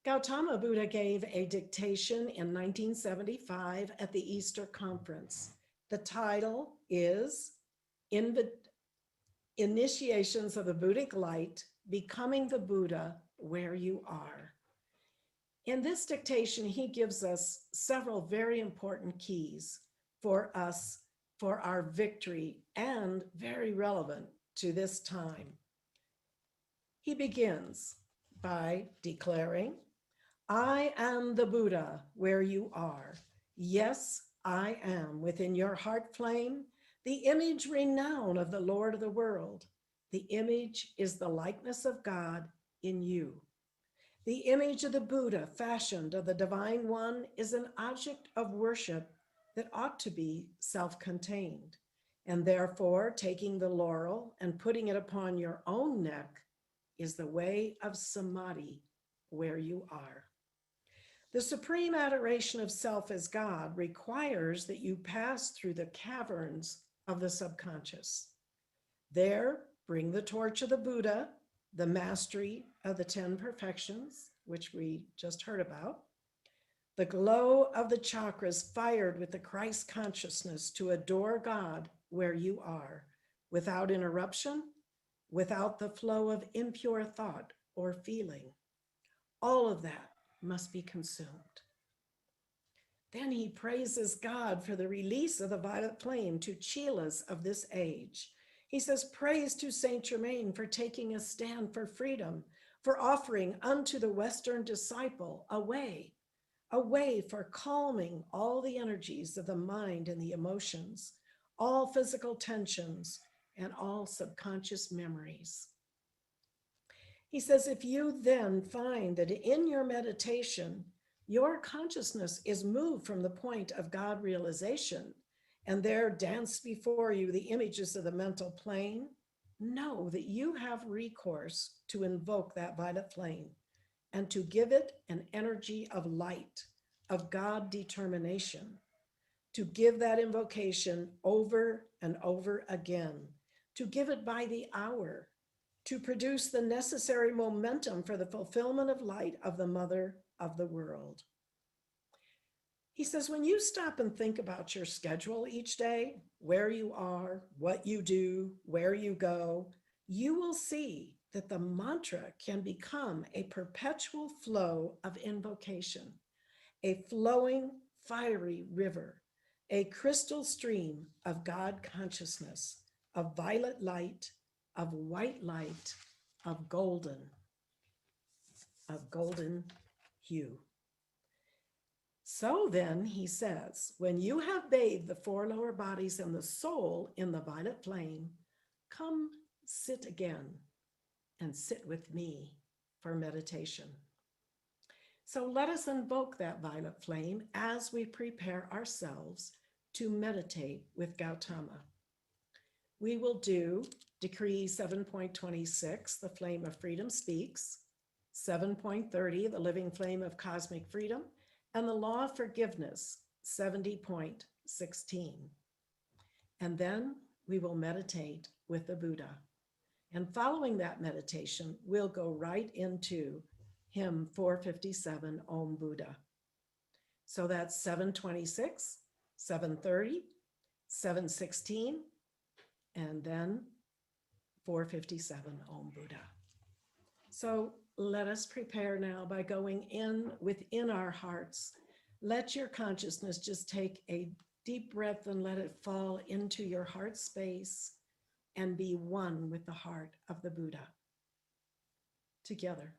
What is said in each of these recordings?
Gautama Buddha gave a dictation in 1975 at the Easter Conference. The title is Initiations of the Buddhic Light, Becoming the Buddha Where You Are. In this dictation, he gives us several very important keys for us, for our victory, and very relevant to this time. He begins by declaring, I am the Buddha where you are. Yes, I am within your heart flame, the image renowned of the Lord of the world. The image is the likeness of God in you. The image of the Buddha fashioned of the Divine One is an object of worship that ought to be self-contained, and therefore taking the laurel and putting it upon your own neck is the way of samadhi where you are. The supreme adoration of self as God requires that you pass through the caverns of the subconscious. There, bring the torch of the Buddha, the mastery of the 10 perfections, which we just heard about, the glow of the chakras fired with the Christ consciousness to adore God where you are, without interruption, without the flow of impure thought or feeling. All of that must be consumed. Then he praises God for the release of the violet flame to chelas of this age. He says, praise to Saint Germain for taking a stand for freedom, for offering unto the Western disciple a way for calming all the energies of the mind and the emotions, all physical tensions, and all subconscious memories. He says, if you then find that in your meditation, your consciousness is moved from the point of God realization, and there dance before you the images of the mental plane, know that you have recourse to invoke that violet flame and to give it an energy of light, of God determination, to give that invocation over and over again, to give it by the hour, to produce the necessary momentum for the fulfillment of light of the Mother of the world. He says, when you stop and think about your schedule each day, where you are, what you do, where you go, you will see that the mantra can become a perpetual flow of invocation, a flowing, fiery river, a crystal stream of God consciousness, of violet light, of white light, of golden hue. So then, he says, when you have bathed the 4 lower bodies and the soul in the violet flame, come sit again and sit with me for meditation. So let us invoke that violet flame as we prepare ourselves to meditate with Gautama. We will do Decree 7.26, the flame of freedom speaks, 7.30, the living flame of cosmic freedom, and the law of forgiveness, 70.16. And then we will meditate with the Buddha. And following that meditation, we'll go right into hymn 457, Om Buddha. So that's 726, 730, 716, and then 457, Om Buddha. So let us prepare now by going in within our hearts. Let your consciousness just take a deep breath and let it fall into your heart space and be one with the heart of the Buddha. Together.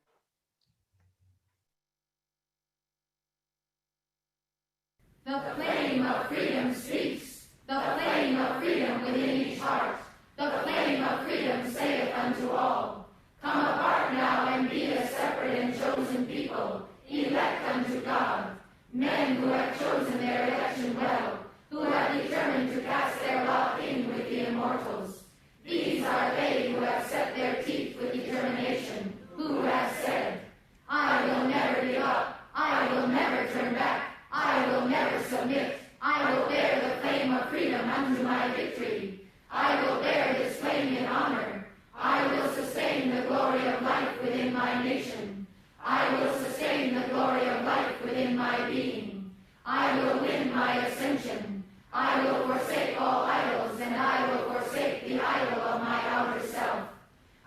The flame of freedom speaks, the flame of freedom within each heart. The flame of freedom saith unto all, come apart now and be a separate and chosen people, elect unto God, men who have chosen their election well, who have determined to cast their lot in with the immortals. These are they who have set their teeth with determination, who have said, I will never give up, I will never turn back, I will never submit, I will bear the flame of freedom unto my victory. I will bear this flame in honor. I will sustain the glory of life within my nation. I will sustain the glory of life within my being. I will win my ascension. I will forsake all idols, and I will forsake the idol of my outer self.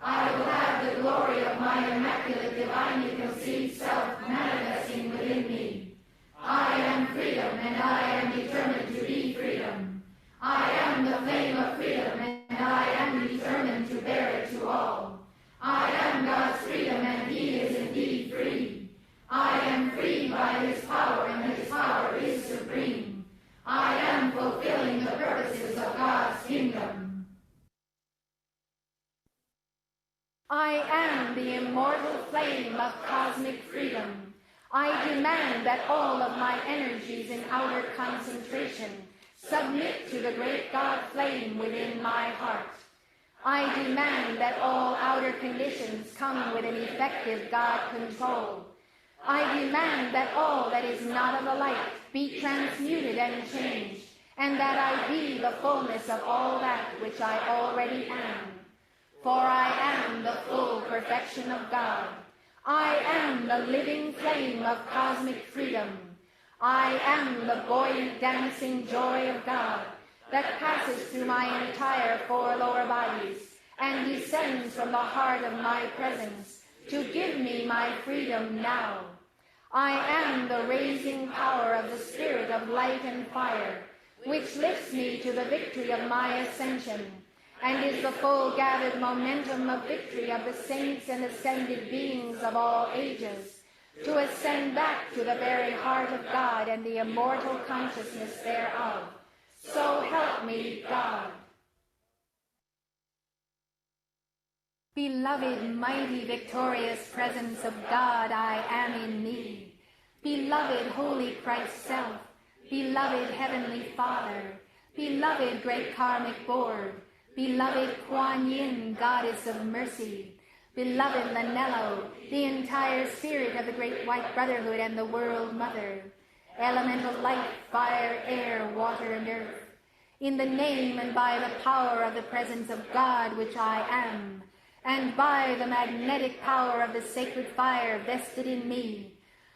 I will have the glory of my immaculate, divinely conceived self manifesting within me. I am freedom, and I am determined to be freedom. I am the flame of freedom, and I am determined to bear it to all. I am God's freedom, and He is indeed free. I am free by His power, and His power is supreme. I am fulfilling the purposes of God's kingdom. I am the immortal flame of cosmic freedom. I demand that all of my energies in outer concentration submit to the great God flame within my heart. I demand that all outer conditions come with an effective God control. I demand that all that is not of the light be transmuted and changed, and that I be the fullness of all that which I already am. For I am the full perfection of God. I am the living flame of cosmic freedom. I am the buoyant dancing joy of God that passes through my entire four lower bodies and descends from the heart of my presence to give me my freedom now. I am the raising power of the Spirit of light and fire, which lifts me to the victory of my ascension, and is the full gathered momentum of victory of the saints and ascended beings of all ages, to ascend back to the very heart of God and the immortal consciousness thereof. So help me, God. Beloved, mighty, victorious presence of God, I am in me. Beloved, holy Christ self. Beloved, heavenly Father. Beloved, great karmic board. Beloved Kuan Yin, goddess of mercy. Beloved Lanello, the entire spirit of the great white brotherhood and the world mother. Elemental light, fire, air, water, and earth. In the name and by the power of the presence of God, which I am, and by the magnetic power of the sacred fire vested in me,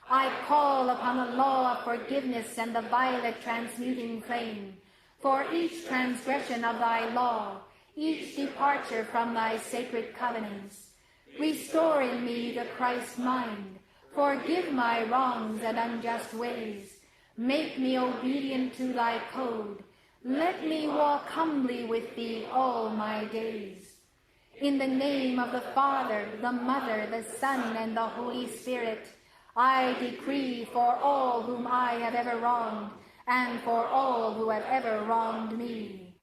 I call upon the law of forgiveness and the violet transmuting flame, for each transgression of thy law, each departure from thy sacred covenants. Restore in me the Christ mind, forgive my wrongs and unjust ways, make me obedient to thy code, let me walk humbly with thee all my days. In the name of the Father, the Mother, the Son, and the Holy Spirit, I decree for all whom I have ever wronged, and for all who have ever wronged me.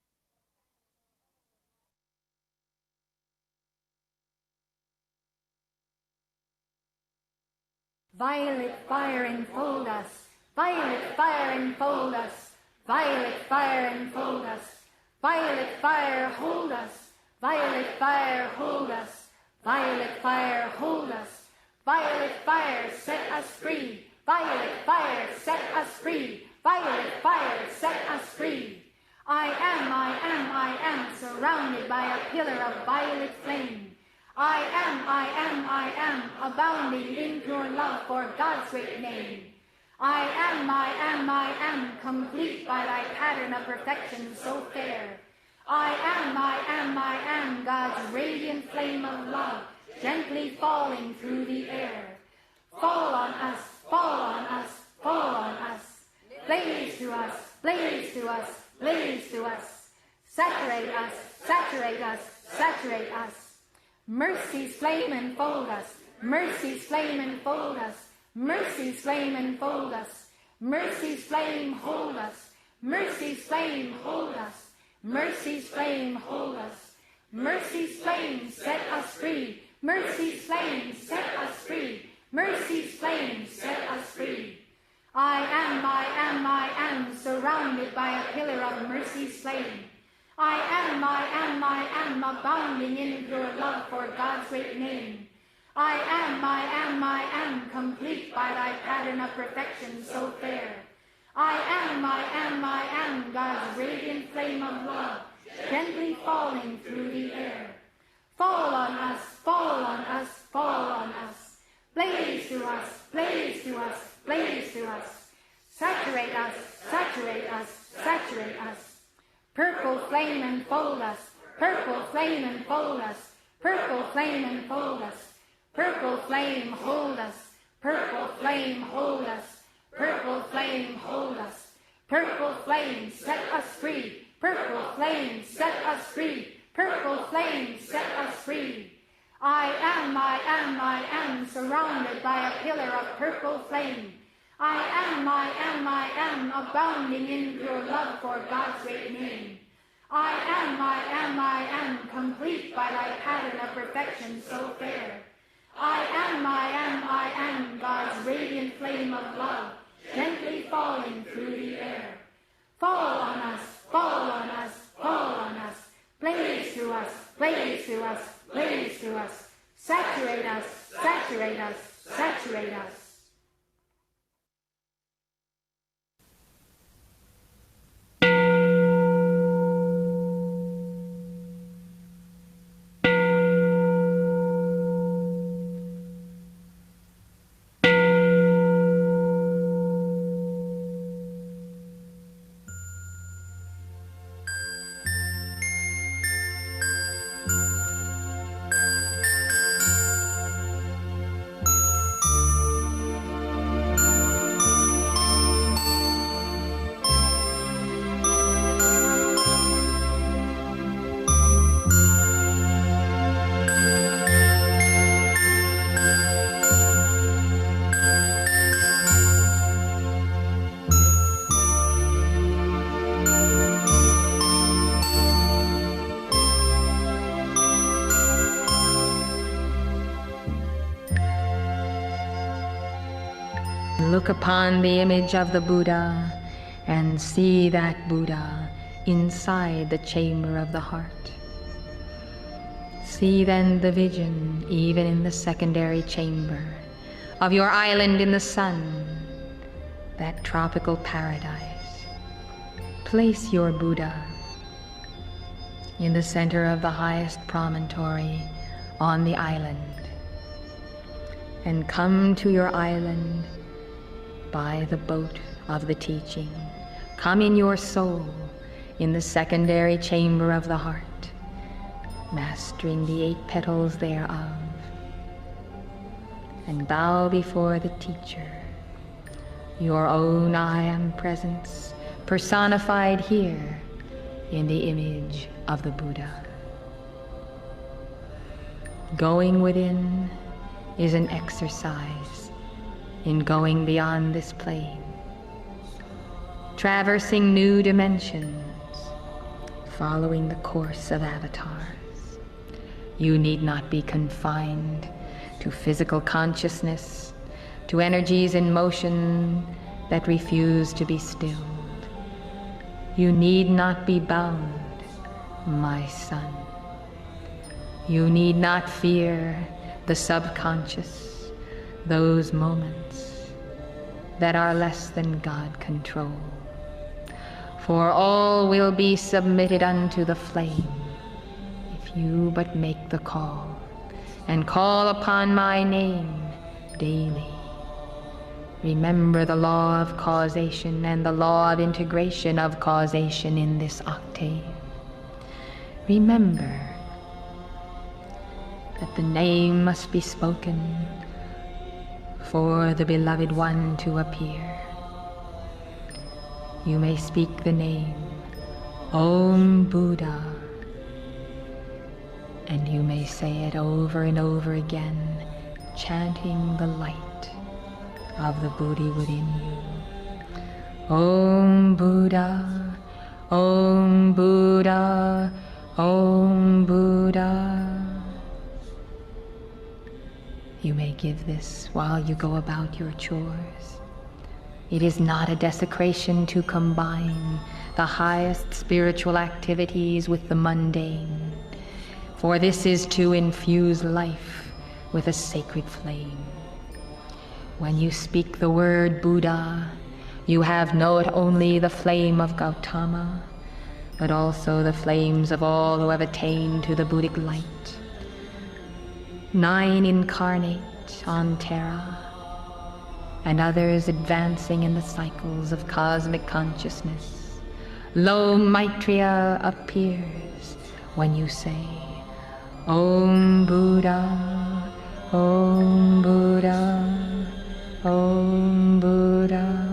Violet fire enfold us, violet fire enfold us, violet fire enfold us, violet fire hold us, violet fire hold us, violet fire hold us, violet fire set us free, violet fire set us free, violet fire set us free. I am surrounded by a pillar of violet flame. I am, abounding in pure love for God's great name. I am, complete by thy pattern of perfection so fair. I am, God's radiant flame of love, gently falling through the air. Fall on us, fall on us, fall on us. Blaze to us, blaze to us, blaze to us. Saturate us, saturate us, saturate us. Mercy's flame enfold us, mercy's flame enfold us, mercy's flame enfold us, mercy's flame hold us, mercy's flame hold us, mercy's flame hold us, mercy's flame set us free, mercy's flame set us free, mercy's flame set us free. I am, surrounded by a pillar of mercy's flame. I am, abounding in pure love for God's great name. I am, complete by thy pattern of perfection so fair. I am, God's radiant flame of love, gently falling through the air. Fall on us, fall on us, fall on us. blaze through us, blaze through us, blaze through us. Saturate us, saturate us, saturate us. Purple flame enfold us, purple flame enfold us, purple flame enfold us. Purple flame hold us, purple flame hold us, purple flame hold us. Purple flame set us free, purple flame set us free, purple flame set us free. I am surrounded by a pillar of purple flame. I am abounding in pure love for God's great name. I am complete by thy pattern of perfection so fair. I am God's radiant flame of love, gently falling through the air. Fall on us, fall on us, fall on us. Blaze through us, blaze through us, blaze through us. Saturate us, saturate us, saturate us. Look upon the image of the Buddha and see that Buddha inside the chamber of the heart. See then the vision, even in the secondary chamber, of your island in the sun, that tropical paradise. Place your Buddha in the center of the highest promontory on the island, and come to your island by the boat of the teaching. Come in your soul in the secondary chamber of the heart, mastering the 8 petals thereof, and bow before the teacher, your own I am presence personified here in the image of the Buddha. Going within is an exercise in going beyond this plane, traversing new dimensions, following the course of avatars. You need not be confined to physical consciousness, to energies in motion that refuse to be stilled. You need not be bound, my son. You need not fear the subconscious, those moments that are less than God control. For all will be submitted unto the flame, if you but make the call, and call upon my name daily. Remember the law of causation and the law of integration of causation in this octave. Remember that the name must be spoken for the beloved one to appear. You may speak the name Om Buddha, and you may say it over and over again, chanting the light of the Buddha within you. Om Buddha, Om Buddha, Om Buddha. You may give this while you go about your chores. It is not a desecration to combine the highest spiritual activities with the mundane, for this is to infuse life with a sacred flame. When you speak the word Buddha, you have not only the flame of Gautama, but also the flames of all who have attained to the Buddhic light. 9 incarnate on Terra, and others advancing in the cycles of cosmic consciousness, lo, Maitreya appears when you say, Om Buddha, Om Buddha, Om Buddha.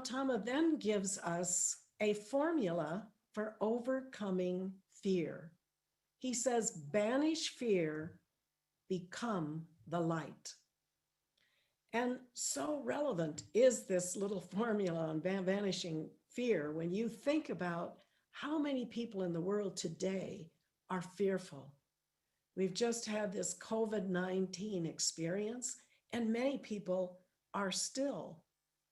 Gautama then gives us a formula for overcoming fear. He says, banish fear, become the light. And so relevant is this little formula on vanishing fear when you think about how many people in the world today are fearful. We've just had this COVID-19 experience, and many people are still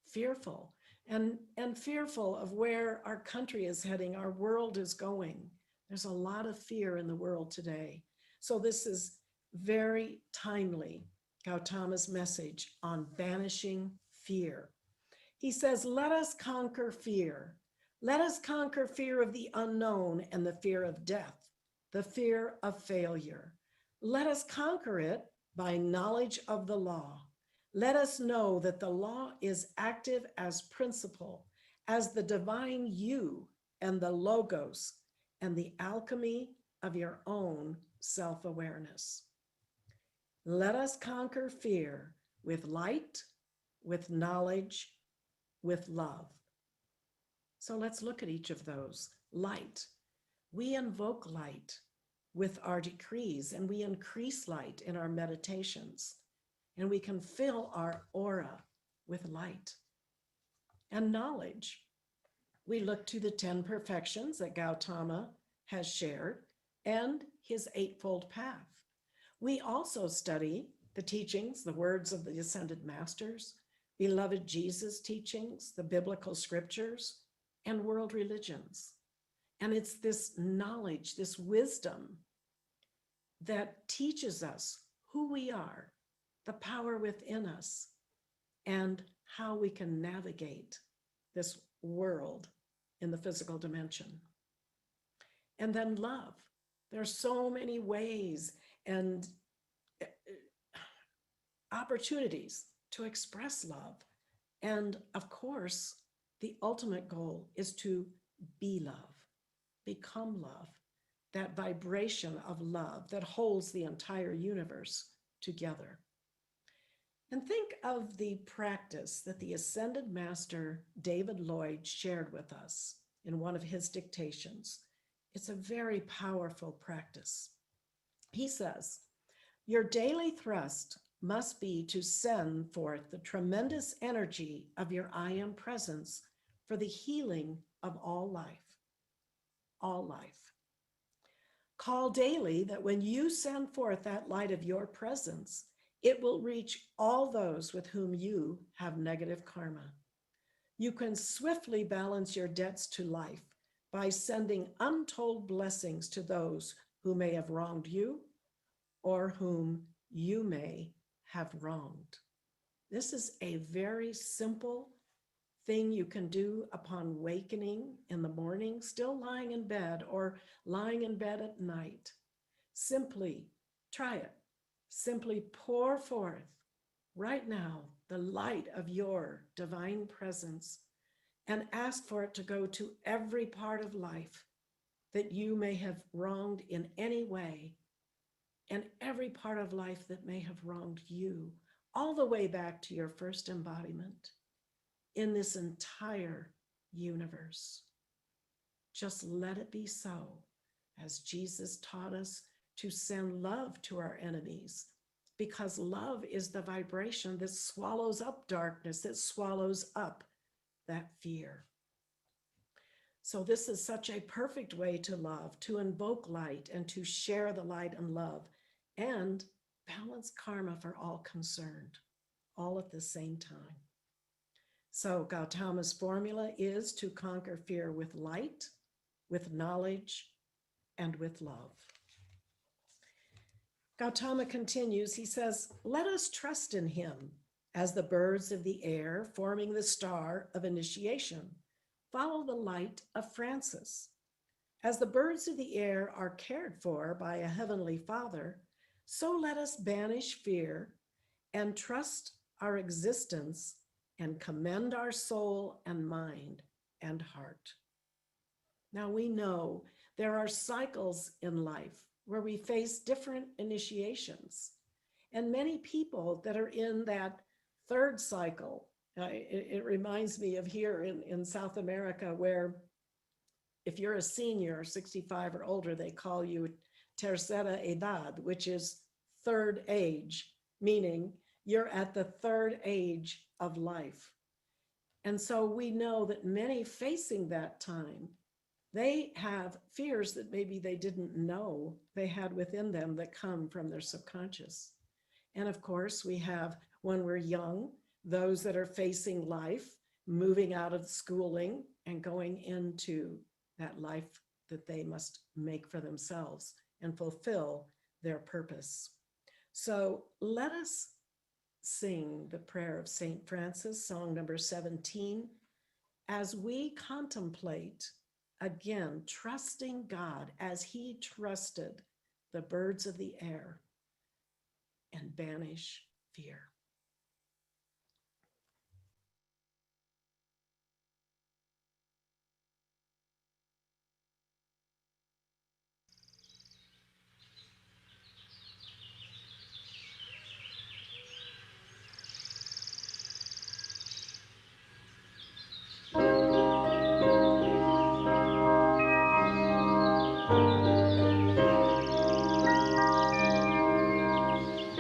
fearful and fearful of where our country is heading, our world is going. There's a lot of fear in the world today. So this is very timely, Gautama's message on banishing fear. He says, let us conquer fear. Let us conquer fear of the unknown and the fear of death, the fear of failure. Let us conquer it by knowledge of the law. Let us know that the law is active as principle, as the divine you and the logos and the alchemy of your own self-awareness. Let us conquer fear with light, with knowledge, with love. So let's look at each of those. Light. We invoke light with our decrees, and we increase light in our meditations, and we can fill our aura with light. And knowledge. We look to the 10 perfections that Gautama has shared and his eightfold path. We also study the teachings, the words of the ascended masters, beloved Jesus teachings, the biblical scriptures, and world religions. And it's this knowledge, this wisdom that teaches us who we are, the power within us, and how we can navigate this world in the physical dimension. And then love. There are so many ways and opportunities to express love. And of course, the ultimate goal is to be love, become love, that vibration of love that holds the entire universe together. And think of the practice that the Ascended Master David Lloyd shared with us in one of his dictations. It's a very powerful practice. He says, your daily thrust must be to send forth the tremendous energy of your I Am presence for the healing of all life. All life. Call daily that when you send forth that light of your presence, it will reach all those with whom you have negative karma. You can swiftly balance your debts to life by sending untold blessings to those who may have wronged you or whom you may have wronged. This is a very simple thing you can do upon awakening in the morning, still lying in bed or lying in bed at night. Simply try it. Simply pour forth right now the light of your divine presence and ask for it to go to every part of life that you may have wronged in any way, and every part of life that may have wronged you, all the way back to your first embodiment in this entire universe. Just let it be so, as Jesus taught us to send love to our enemies, because love is the vibration that swallows up darkness, that swallows up that fear. So this is such a perfect way to love, to invoke light and to share the light and love and balance karma for all concerned, all at the same time. So Gautama's formula is to conquer fear with light, with knowledge, and with love. Gautama continues, he says, let us trust in him as the birds of the air forming the star of initiation. Follow the light of Francis. As the birds of the air are cared for by a heavenly Father, so let us banish fear and trust our existence and commend our soul and mind and heart. Now we know there are cycles in life where we face different initiations, and many people that are in that third cycle It reminds me of here in South America, where if you're a senior, 65 or older, they call you tercera edad, which is third age, meaning you're at the third age of life. And so we know that many facing that time, they have fears that maybe they didn't know they had within them that come from their subconscious. And of course, we have, when we're young, those that are facing life, moving out of schooling and going into that life that they must make for themselves and fulfill their purpose. So let us sing the prayer of St. Francis, song number 17, as we contemplate, again, trusting God as he trusted the birds of the air and banish fear.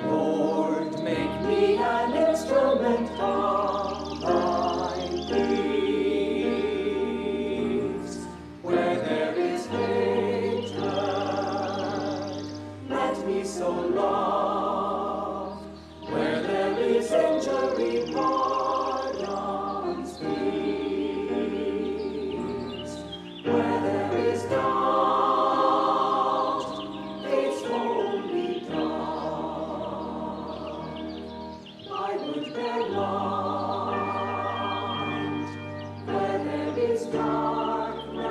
Lord, make me an instrument of thy peace. Where there is hatred, let me so love. Where there is injury, pardon speaks. Where there is doubt, faith's holy dawn. I would bear light where there is darkness.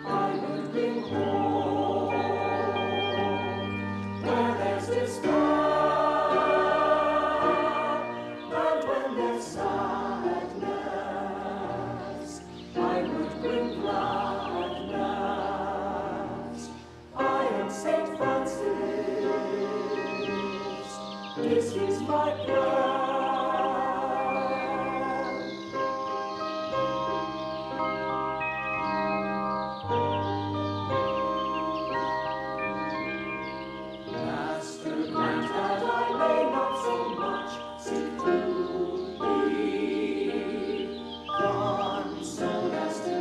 I would bring hope where there's despair. And when there's sadness, I would bring gladness. I am St. Francis. This is my prayer. Master, grant that I may not so much seek to be consoled as to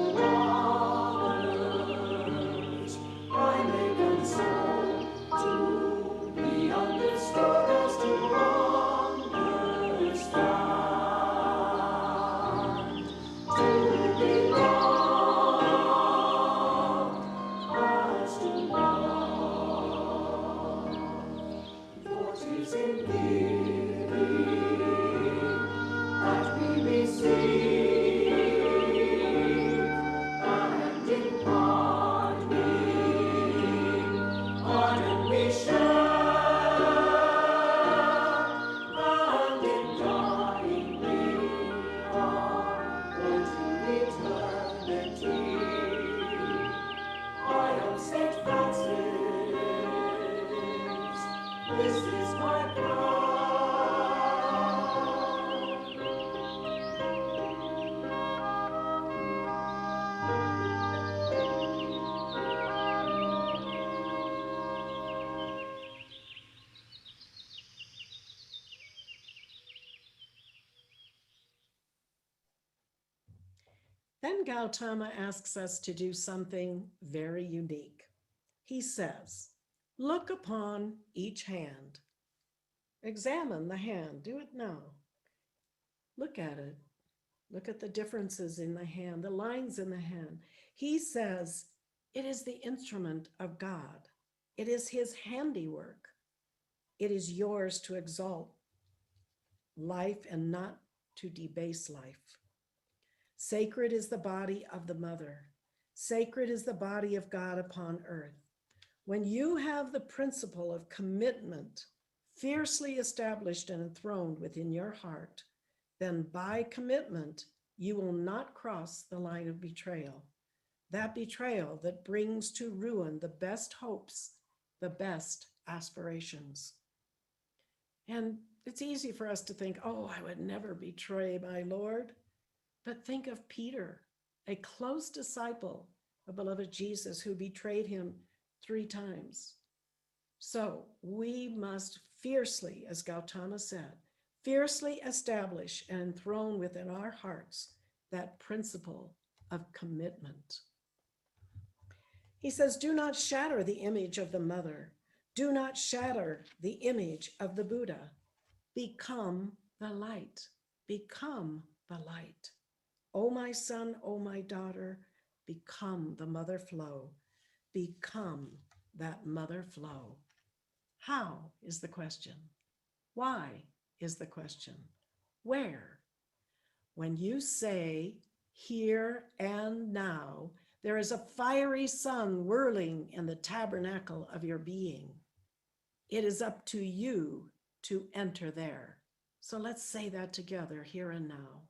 others. I may console to be understood as to understand, to be loved as to love. For 'tis in giving that we receive, and in parting, pardon we share, and in dying we are born to eternity. I am St. Francis. This is my prayer. Then Gautama asks us to do something very unique. He says, look upon each hand. Examine the hand. Do it now. Look at it. Look at the differences in the hand, the lines in the hand. He says, it is the instrument of God. It is his handiwork. It is yours to exalt life and not to debase life. Sacred is the body of the mother. Sacred is the body of God upon earth. When you have the principle of commitment fiercely established and enthroned within your heart, then by commitment, you will not cross the line of betrayal. That betrayal that brings to ruin the best hopes, the best aspirations. And it's easy for us to think, oh, I would never betray my Lord. But think of Peter, a close disciple of beloved Jesus who betrayed him 3 times. So we must fiercely, as Gautama said, fiercely establish and enthrone within our hearts that principle of commitment. He says, do not shatter the image of the mother. Do not shatter the image of the Buddha. Become the light. Become the light. O my son, O my daughter, become the mother flow. Become that mother flow. How is the question? Why is the question? Where? When you say here and now, there is a fiery sun whirling in the tabernacle of your being. It is up to you to enter there. So let's say that together, here and now.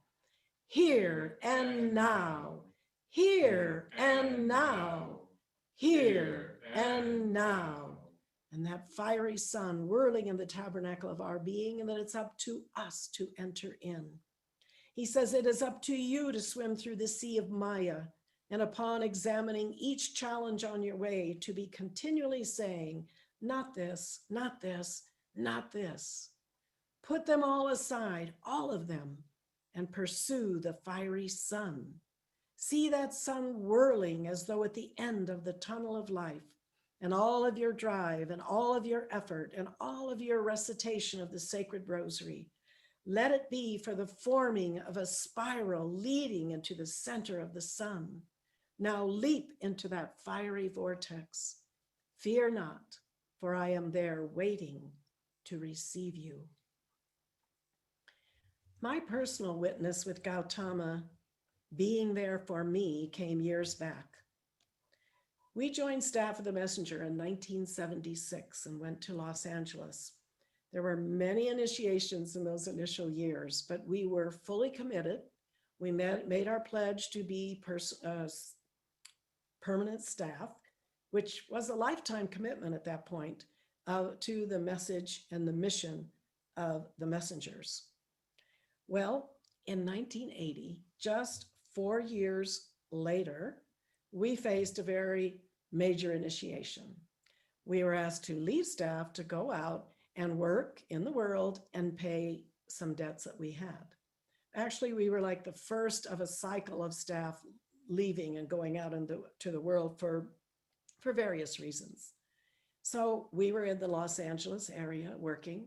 Here and now, here and now, here and now. And that fiery sun whirling in the tabernacle of our being, and that it's up to us to enter in. He says it is up to you to swim through the sea of Maya, and upon examining each challenge on your way, to be continually saying, not this, not this, not this. Put them all aside, all of them, and pursue the fiery sun. See that sun whirling as though at the end of the tunnel of life, and all of your drive and all of your effort and all of your recitation of the sacred rosary. Let it be for the forming of a spiral leading into the center of the sun. Now leap into that fiery vortex. Fear not, for I am there waiting to receive you. My personal witness with Gautama being there for me came years back. We joined staff of the Messenger in 1976 and went to Los Angeles. There were many initiations in those initial years, but we were fully committed. We made our pledge to be permanent staff, which was a lifetime commitment at that point to the message and the mission of the messengers. Well, in 1980, just 4 years later, we faced a very major initiation. We were asked to leave staff to go out and work in the world and pay some debts that we had. Actually, we were like the first of a cycle of staff leaving and going out into the world for various reasons. So we were in the Los Angeles area working,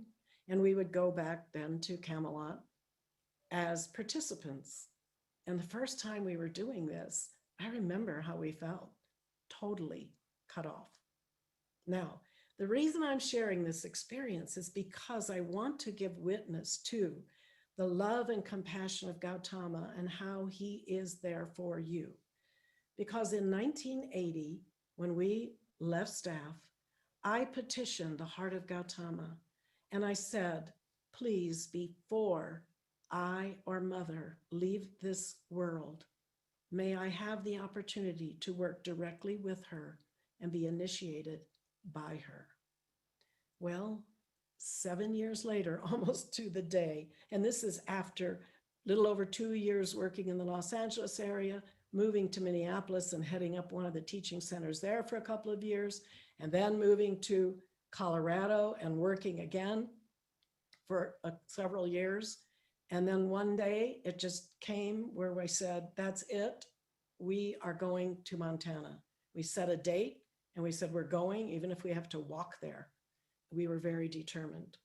and we would go back then to Camelot as participants. And the first time we were doing this, I remember how we felt, totally cut off. Now, the reason I'm sharing this experience is because I want to give witness to the love and compassion of Gautama and how he is there for you. Because in 1980, when we left staff, I petitioned the heart of Gautama and I said, please, before I or mother leave this world, may I have the opportunity to work directly with her and be initiated by her. Well, 7 years later, almost to the day, and this is after a little over 2 years working in the Los Angeles area, moving to Minneapolis and heading up one of the teaching centers there for a couple of years, and then moving to Colorado and working again for several years. And then one day it just came where we said, that's it. We are going to Montana. We set a date and we said, we're going, even if we have to walk there. We were very determined.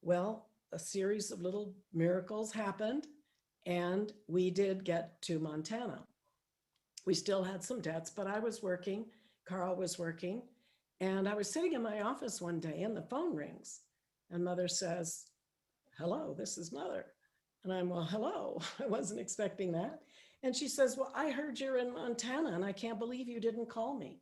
Well, a series of little miracles happened and we did get to Montana. We still had some debts, but I was working, Carl was working, and I was sitting in my office one day and the phone rings and mother says, hello, this is mother. And I'm, well, hello, I wasn't expecting that. And she says, well, I heard you're in Montana and I can't believe you didn't call me.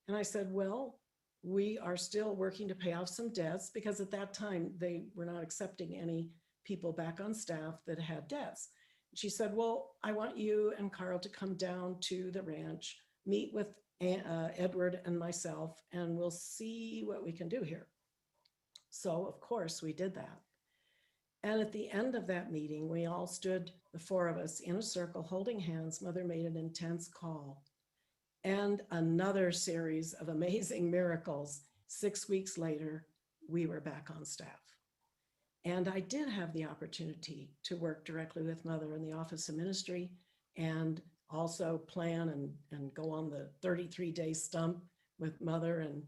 And I said, well, we are still working to pay off some debts because at that time they were not accepting any people back on staff that had debts. She said, well, I want you and Carl to come down to the ranch, meet with Edward and myself, and we'll see what we can do here. So of course we did that. And at the end of that meeting, we all stood, the four of us, in a circle holding hands. Mother made an intense call. And another series of amazing miracles. 6 weeks later, we were back on staff. And I did have the opportunity to work directly with Mother in the Office of Ministry and also plan and go on the 33-day stump with Mother and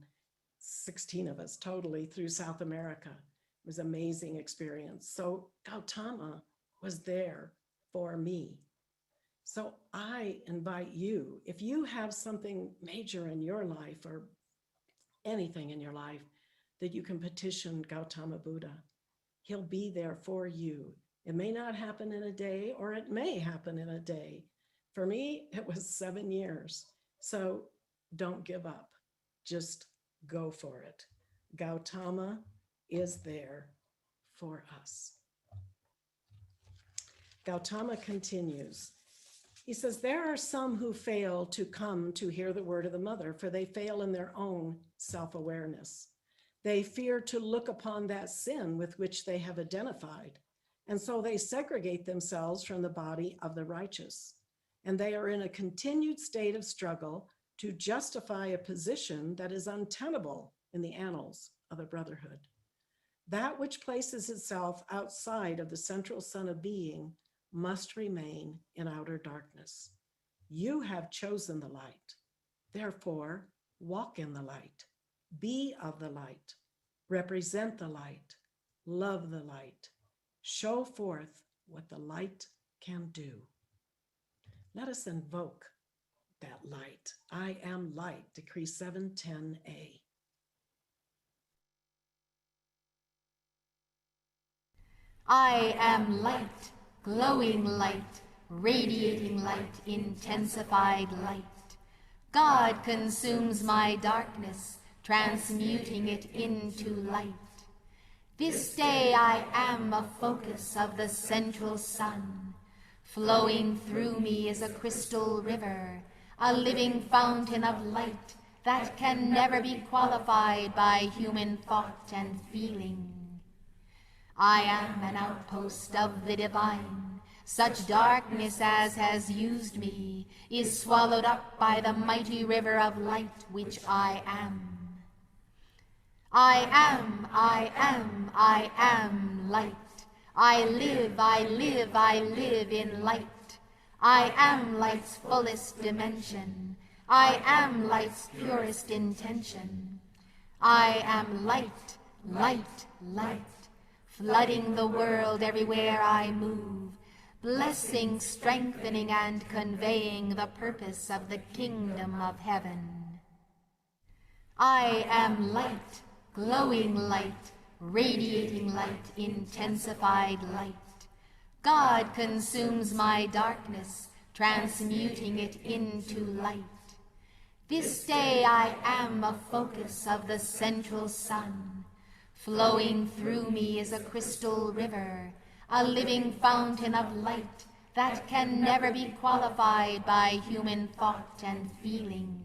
16 of us totally through South America. It was an amazing experience. So Gautama was there for me. So I invite you, if you have something major in your life or anything in your life that you can petition Gautama Buddha, he'll be there for you. It may not happen in a day, or it may happen in a day. For me, it was 7 years. So don't give up. Just go for it. Gautama is there for us. Gautama continues. He says, there are some who fail to come to hear the word of the mother, for they fail in their own self-awareness. They fear to look upon that sin with which they have identified, and so they segregate themselves from the body of the righteous. And they are in a continued state of struggle to justify a position that is untenable in the annals of the brotherhood. That which places itself outside of the central sun of being must remain in outer darkness. You have chosen the light. Therefore, walk in the light. Be of the light. Represent the light. Love the light. Show forth what the light can do. Let us invoke that light. I am light, Decree 710A. I am light, glowing light, radiating light, intensified light. God consumes my darkness, transmuting it into light. This day I am a focus of the central sun. Flowing through me is a crystal river, a living fountain of light that can never be qualified by human thought and feeling. I am an outpost of the divine. Such darkness as has used me is swallowed up by the mighty river of light which I am. I am, I am, I am light. I live, I live, I live in light. I am light's fullest dimension. I am light's purest intention. I am light, light, light, flooding the world everywhere I move, blessing, strengthening, and conveying the purpose of the kingdom of heaven. I am light, glowing light, radiating light, intensified light. God consumes my darkness, transmuting it into light. This day I am a focus of the central sun. Flowing through me is a crystal river, a living fountain of light that can never be qualified by human thought and feeling.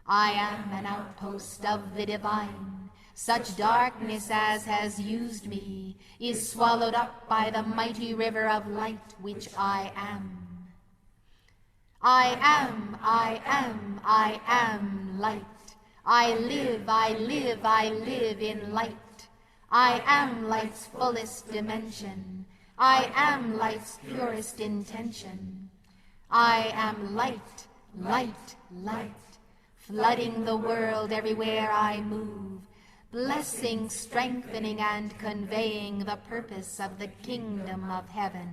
I am an outpost of the divine. Such darkness as has used me is swallowed up by the mighty river of light which I am. I am, I am, I am light. I live, I live, I live in light. I am light's fullest dimension. I am light's purest intention. I am light, light, light, flooding the world everywhere I move, blessing, strengthening, and conveying the purpose of the kingdom of heaven.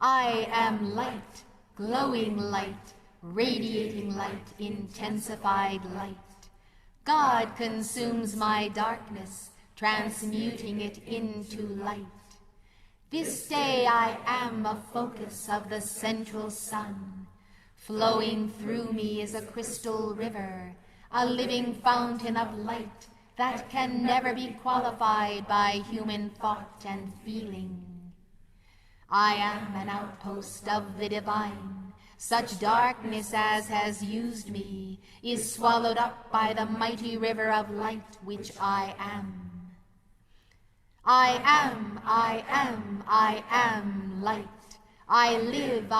I am light, glowing light, radiating light, intensified light. God consumes my darkness, transmuting it into light. This day I am a focus of the central sun. Flowing through me is a crystal river, a living fountain of light that can never be qualified by human thought and feeling. I am an outpost of the divine. Such darkness as has used me is swallowed up by the mighty river of light which I am. I am light. I live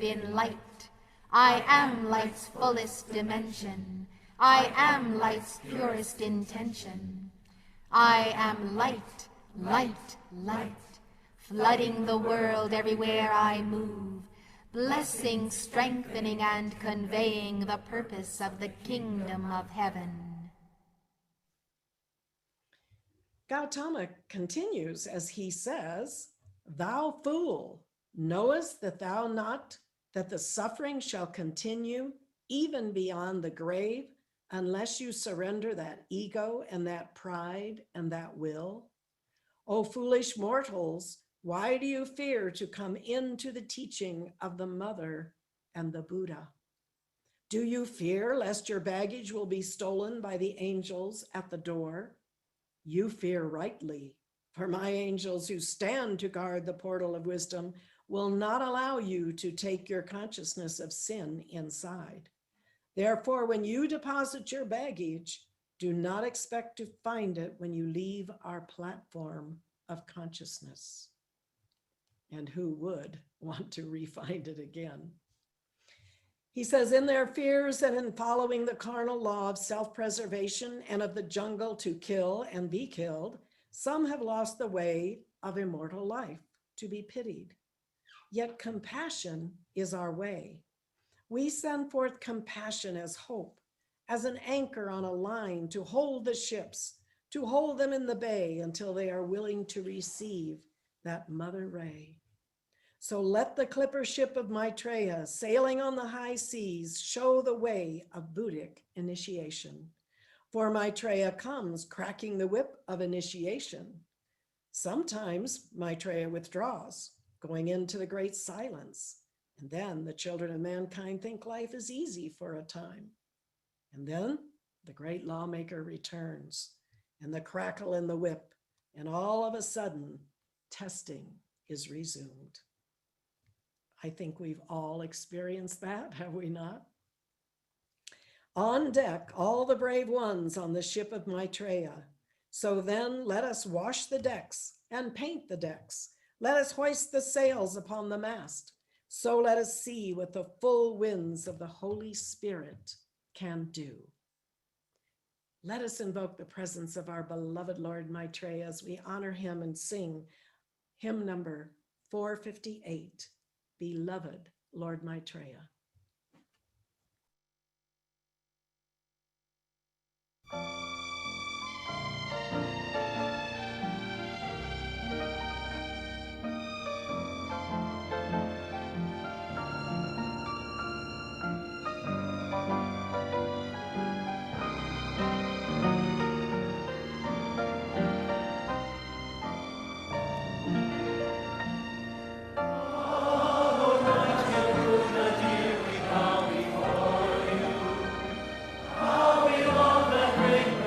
in light. I am light's fullest dimension. I am light's purest intention. I am light, light, light, flooding the world everywhere I move, blessing, strengthening, and conveying the purpose of the kingdom of heaven. Gautama continues as he says, "Thou fool, knowest that thou not that the suffering shall continue even beyond the grave unless you surrender that ego and that pride and that will? O foolish mortals, why do you fear to come into the teaching of the Mother and the Buddha? Do you fear lest your baggage will be stolen by the angels at the door? You fear rightly, for my angels who stand to guard the portal of wisdom will not allow you to take your consciousness of sin inside. Therefore, when you deposit your baggage, do not expect to find it when you leave our platform of consciousness." And who would want to re-find it again? He says, "In their fears and in following the carnal law of self-preservation and of the jungle to kill and be killed, some have lost the way of immortal life, to be pitied. Yet compassion is our way. We send forth compassion as hope, as an anchor on a line to hold the ships, to hold them in the bay until they are willing to receive that mother ray. So let the clipper ship of Maitreya sailing on the high seas show the way of Buddhic initiation. For Maitreya comes cracking the whip of initiation. Sometimes Maitreya withdraws, going into the great silence. And then the children of mankind think life is easy for a time. And then the great lawmaker returns, and the crackle in the whip, and all of a sudden, testing is resumed." I think we've all experienced that, have we not? On deck, all the brave ones on the ship of Maitreya. So then let us wash the decks and paint the decks. Let us hoist the sails upon the mast. So let us see what the full winds of the Holy Spirit can do. Let us invoke the presence of our beloved Lord Maitreya as we honor him and sing hymn number 458. Beloved Lord Maitreya. How we love that great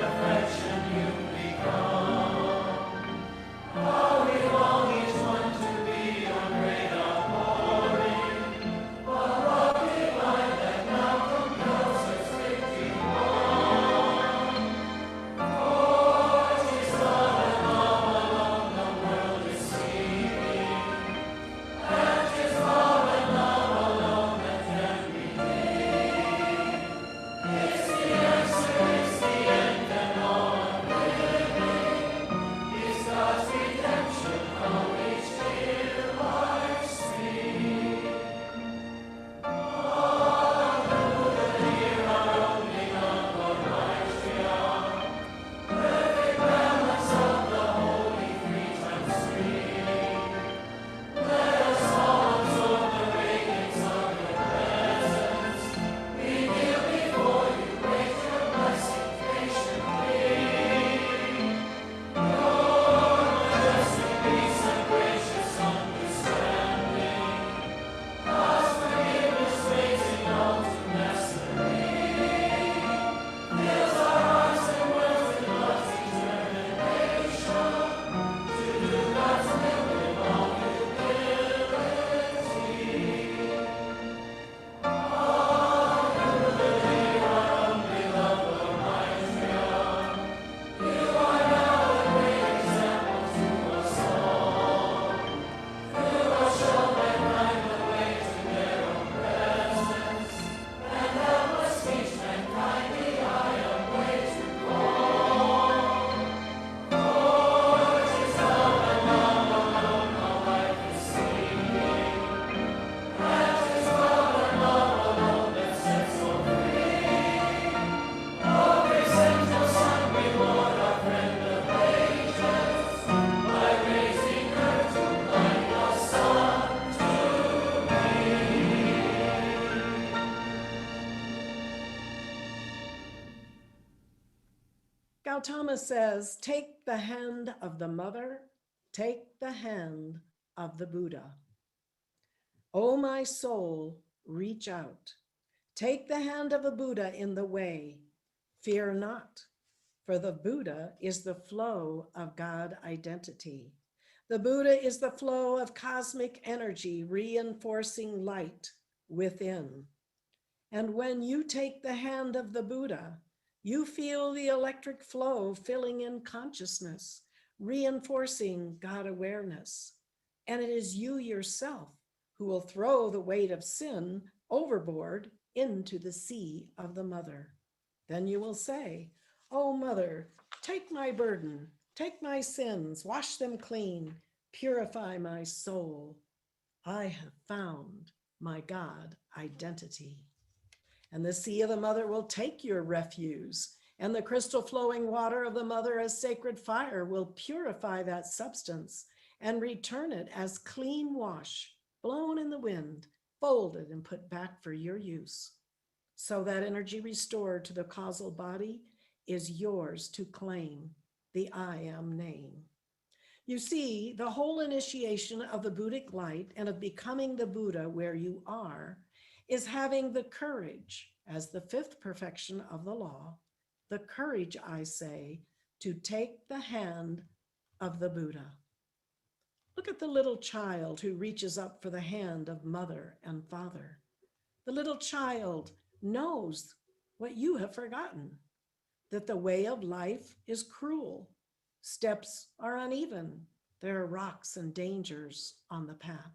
Gautama says, take the hand of the mother, take the hand of the Buddha. O my soul, reach out. Take the hand of a Buddha in the way. Fear not, for the Buddha is the flow of God identity. The Buddha is the flow of cosmic energy, reinforcing light within. And when you take the hand of the Buddha, you feel the electric flow filling in consciousness, reinforcing God awareness. And it is you yourself who will throw the weight of sin overboard into the sea of the mother. Then you will say, "Oh, mother, take my burden, take my sins, wash them clean, purify my soul. I have found my God identity." And the sea of the mother will take your refuse, and the crystal flowing water of the mother as sacred fire will purify that substance and return it as clean wash, blown in the wind, folded and put back for your use. So that energy restored to the causal body is yours to claim, the I am name. You see, the whole initiation of the Buddhic light and of becoming the Buddha where you are is having the courage, as the fifth perfection of the law, the courage, I say, to take the hand of the Buddha. Look at the little child who reaches up for the hand of mother and father. The little child knows what you have forgotten, that the way of life is cruel. Steps are uneven. There are rocks and dangers on the path.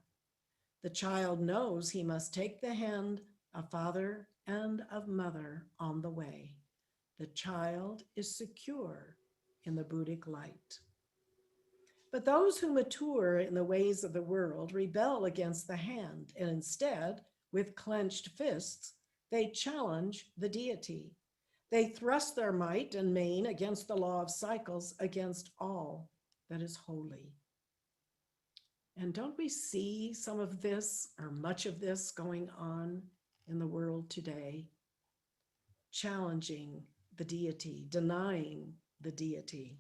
The child knows he must take the hand of father and of mother on the way. The child is secure in the Buddhic light. But those who mature in the ways of the world rebel against the hand, and instead, with clenched fists, they challenge the deity. They thrust their might and main against the law of cycles, against all that is holy. And don't we see some of this, or much of this, going on in the world today? Challenging the deity, denying the deity.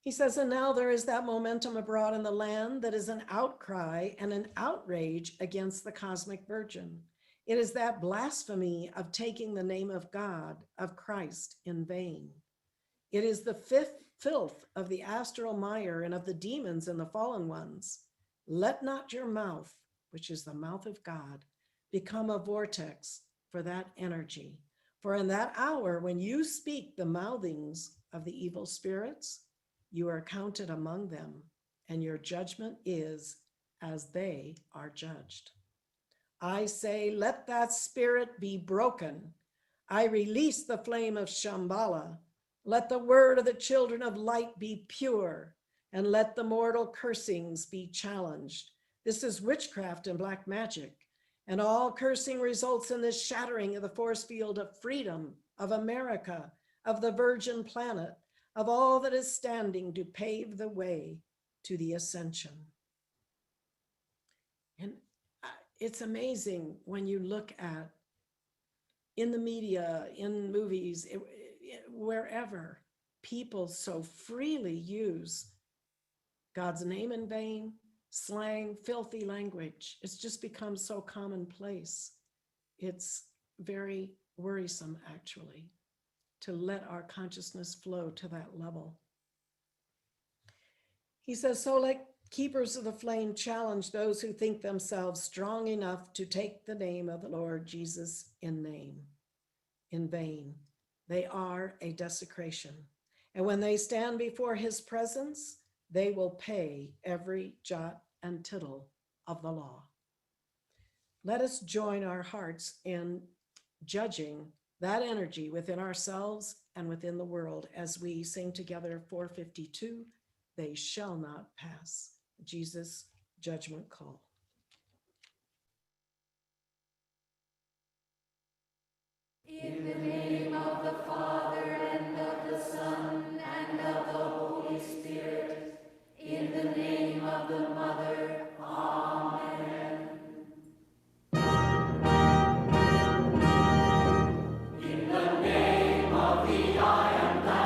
He says, and now there is that momentum abroad in the land that is an outcry and an outrage against the cosmic virgin. It is that blasphemy of taking the name of God, of Christ, in vain. It is the filth of the astral mire and of the demons and the fallen ones. Let not your mouth, which is the mouth of God, become a vortex for that energy. For in that hour, when you speak the mouthings of the evil spirits, you are counted among them, and your judgment is as they are judged. I say, let that spirit be broken. I release the flame of Shambhala. Let the word of the children of light be pure, and let the mortal cursings be challenged. This is witchcraft and black magic, and all cursing results in this shattering of the force field of freedom, of America, of the virgin planet, of all that is standing to pave the way to the ascension. And it's amazing when you look at, in the media, in movies, wherever, people so freely use God's name in vain, slang, filthy language. It's just become so commonplace. It's very worrisome, actually, to let our consciousness flow to that level. He says, so like keepers of the flame challenge those who think themselves strong enough to take the name of the Lord Jesus in vain. They are a desecration. And when they stand before his presence, they will pay every jot and tittle of the law. Let us join our hearts in judging that energy within ourselves and within the world as we sing together 452, they shall not pass. Jesus' judgment call. In the name of the Father, and of the Son, and of the Holy Spirit, in the name of the Mother, Amen. In the name of the I am God.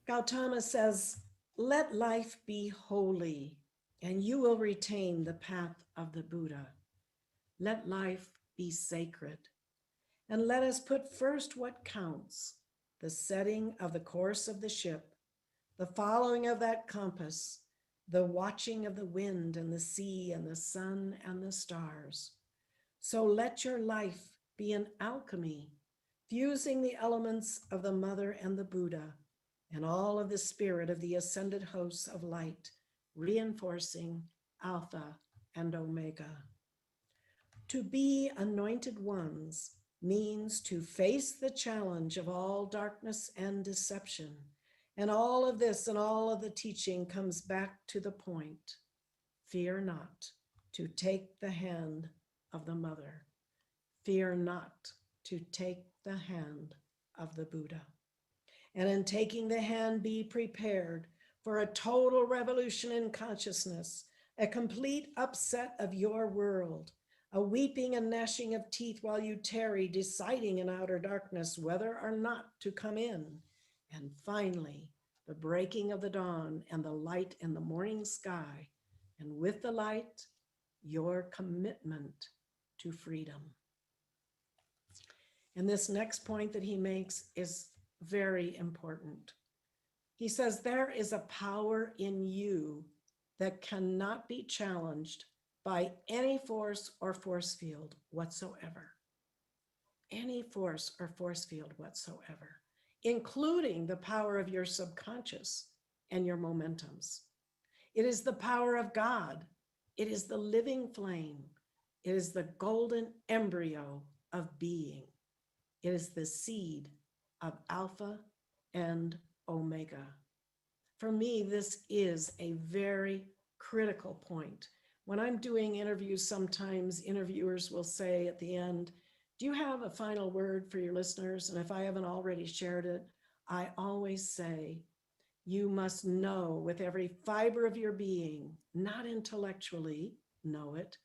Gautama says, let life be holy, and you will retain the path of the Buddha. Let life be sacred, and let us put first what counts, the setting of the course of the ship, the following of that compass, the watching of the wind and the sea and the sun and the stars. So let your life be an alchemy, fusing the elements of the Mother and the Buddha, and all of the spirit of the ascended hosts of light, reinforcing Alpha and Omega. To be anointed ones means to face the challenge of all darkness and deception. And all of this and all of the teaching comes back to the point, fear not to take the hand of the Mother. Fear not to take the hand of the Buddha. And in taking the hand, be prepared for a total revolution in consciousness, a complete upset of your world, a weeping and gnashing of teeth while you tarry, deciding in outer darkness whether or not to come in. And finally, the breaking of the dawn and the light in the morning sky. And with the light, your commitment to freedom. And this next point that he makes is very important. He says, there is a power in you that cannot be challenged by any force or force field whatsoever. Any force or force field whatsoever, including the power of your subconscious and your momentums. It is the power of God. It is the living flame. It is the golden embryo of being. It is the seed of Alpha and Omega. For me, this is a very critical point. When I'm doing interviews, sometimes interviewers will say at the end, do you have a final word for your listeners? And if I haven't already shared it, I always say, you must know with every fiber of your being, not intellectually know it,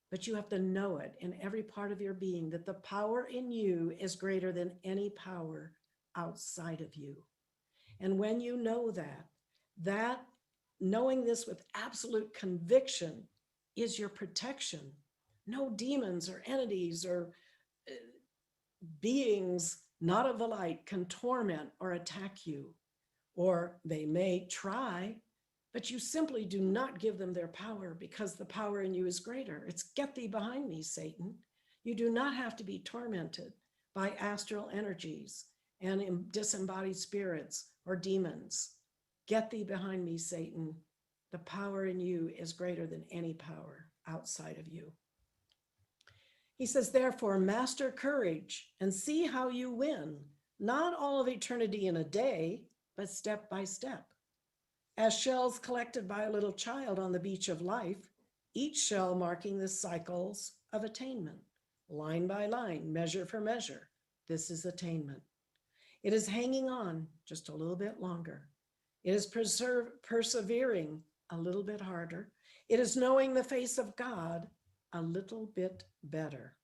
but you have to know it in every part of your being, that the power in you is greater than any power outside of you. And when you know that knowing this with absolute conviction is your protection. No demons or entities or beings not of the light can torment or attack you, or they may try, but you simply do not give them their power, because the power in you is greater. It's get thee behind me, Satan. You do not have to be tormented by astral energies and disembodied spirits or demons. Get thee behind me, Satan. The power in you is greater than any power outside of you. He says, therefore, master courage and see how you win, not all of eternity in a day, but step by step. As shells collected by a little child on the beach of life, each shell marking the cycles of attainment, line by line, measure for measure. This is attainment. It is hanging on just a little bit longer. It is persevering a little bit harder. It is knowing the face of God a little bit better.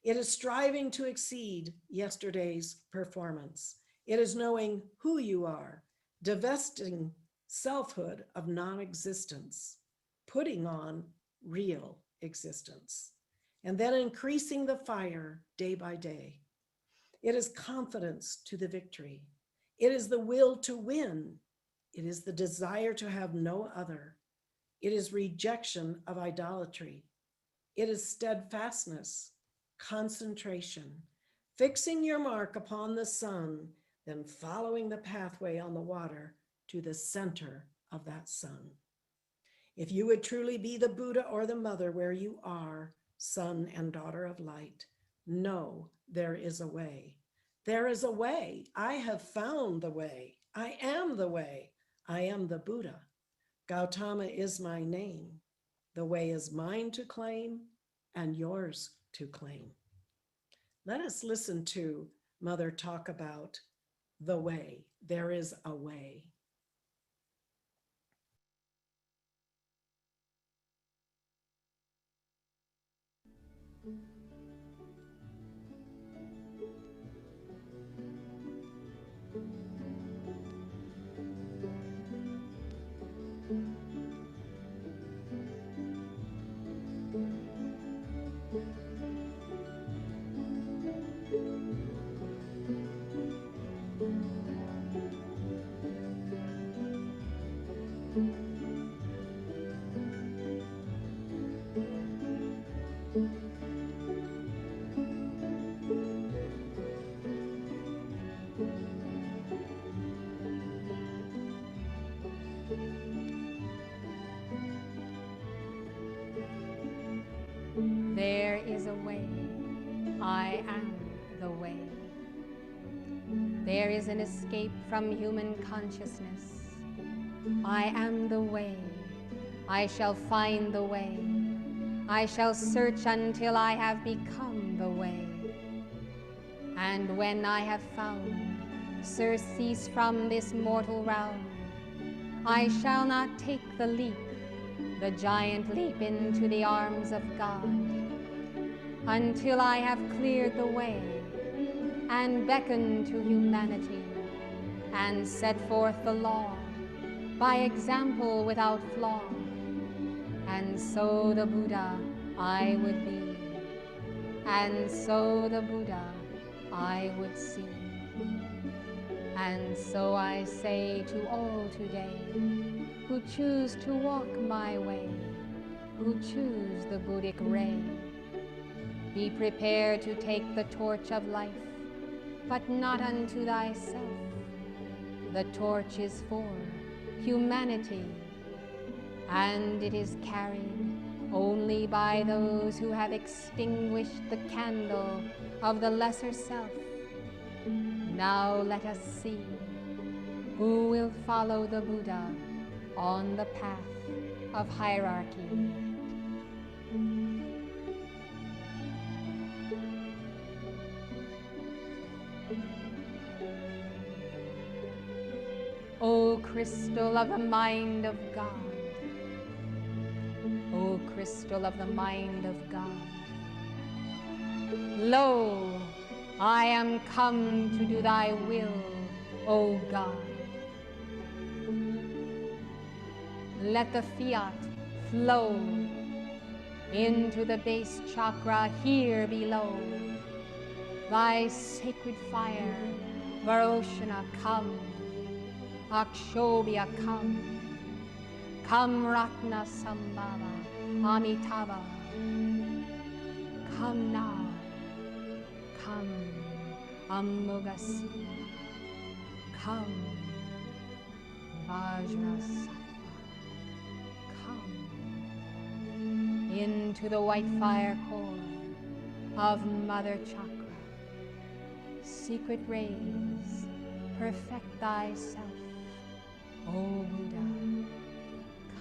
It is striving to exceed yesterday's performance. It is knowing who you are, divesting selfhood of non-existence, putting on real existence, and then increasing the fire day by day. It is confidence to the victory. It is the will to win. It is the desire to have no other. It is rejection of idolatry. It is steadfastness, concentration, fixing your mark upon the sun, then following the pathway on the water to the center of that sun. If you would truly be the Buddha or the Mother where you are, son and daughter of light, know there is a way. There is a way. I have found the way. I am the way. I am the Buddha. Gautama is my name. The way is mine to claim and yours to claim. Let us listen to Mother talk about the way. There is a way. There is a way. I am the way. There is an escape from human consciousness. I am the way. I shall find the way. I shall search until I have become the way. And when I have found surcease from this mortal realm, I shall not take the leap, the giant leap into the arms of God, until I have cleared the way and beckoned to humanity and set forth the law by example without flaw. And so the Buddha I would be, and so the Buddha I would see. And so I say to all today who choose to walk my way, who choose the Buddhic ray, be prepared to take the torch of life, but not unto thyself. The torch is for humanity, and it is carried only by those who have extinguished the candle of the lesser self. Now let us see who will follow the Buddha on the path of hierarchy. O crystal of the mind of God, O crystal of the mind of God, lo, I am come to do thy will, O God. Let the fiat flow into the base chakra here below. Thy sacred fire, Varoshana, come. Akshobhya, come. Come, Ratna Sambhava, Amitabha. Come now. Come, Amogasi. Come, Vajrasattva. Come into the white fire core of Mother Chakra. Secret rays, perfect thyself, O Buddha.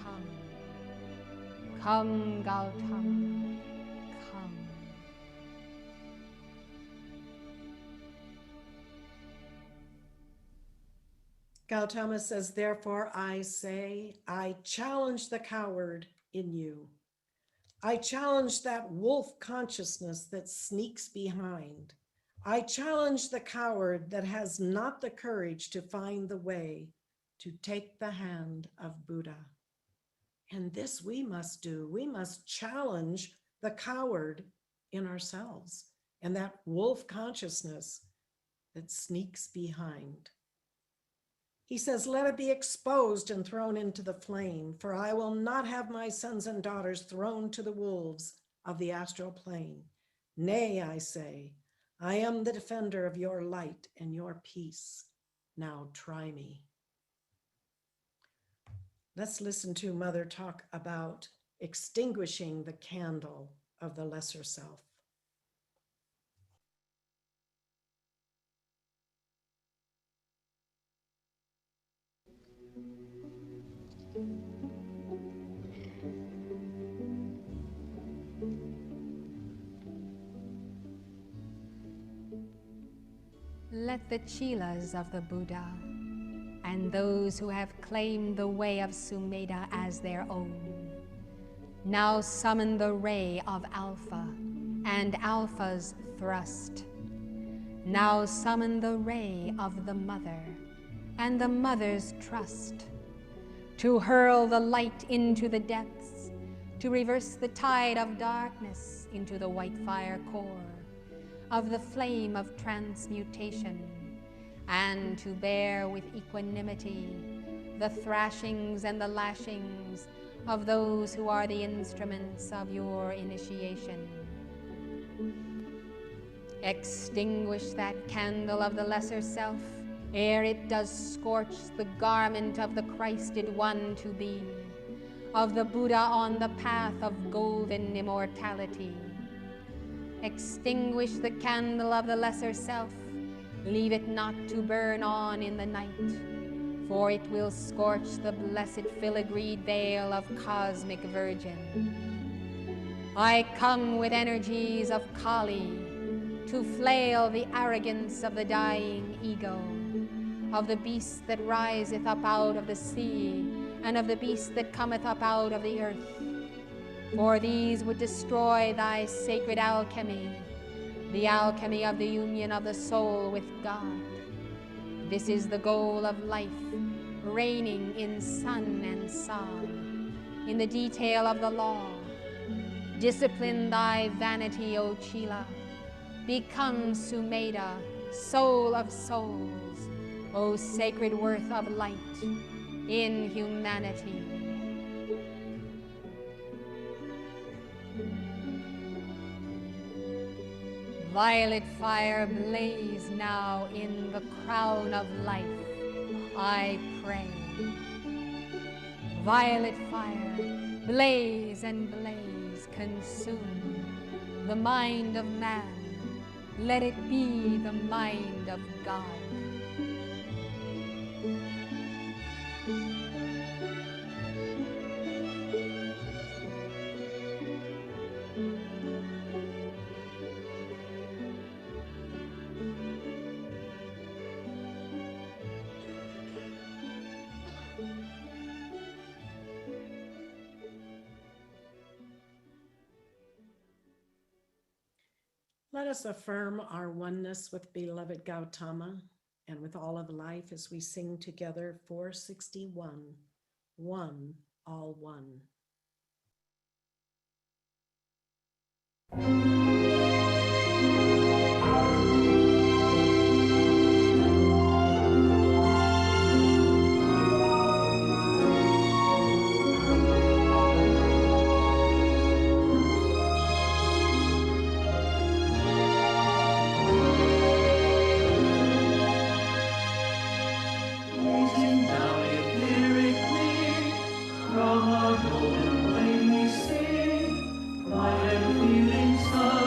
Come, come, Gautama, come. Gautama says, therefore I say, I challenge the coward in you. I challenge that wolf consciousness that sneaks behind. I challenge the coward that has not the courage to find the way to take the hand of Buddha. And this we must do. We must challenge the coward in ourselves and that wolf consciousness that sneaks behind. He says, let it be exposed and thrown into the flame, for I will not have my sons and daughters thrown to the wolves of the astral plane. Nay, I say, I am the defender of your light and your peace. Now try me. Let's listen to Mother talk about extinguishing the candle of the lesser self. Let the chelas of the Buddha and those who have claimed the way of Sumedha as their own now summon the ray of Alpha and Alpha's thrust. Now summon the ray of the Mother and the Mother's trust, to hurl the light into the depths, to reverse the tide of darkness into the white fire core of the flame of transmutation, and to bear with equanimity the thrashings and the lashings of those who are the instruments of your initiation. Extinguish that candle of the lesser self ere it does scorch the garment of the Christed one to be, of the Buddha on the path of golden immortality. Extinguish the candle of the lesser self, leave it not to burn on in the night, for it will scorch the blessed filigreed veil of cosmic virgin. I come with energies of Kali to flail the arrogance of the dying ego, of the beast that riseth up out of the sea, and of the beast that cometh up out of the earth. For these would destroy thy sacred alchemy, the alchemy of the union of the soul with God. This is the goal of life, reigning in sun and song, in the detail of the law. Discipline thy vanity, O Chila. Become Sumeda, soul of souls, O sacred worth of light in humanity. Violet fire blaze now in the crown of life, I pray. Violet fire, blaze and blaze, consume the mind of man. Let it be the mind of God. Let us affirm our oneness with beloved Gautama and with all of life as we sing together 461, one, all one. Gazing down empirically from our golden plain we see, light and feeling sun.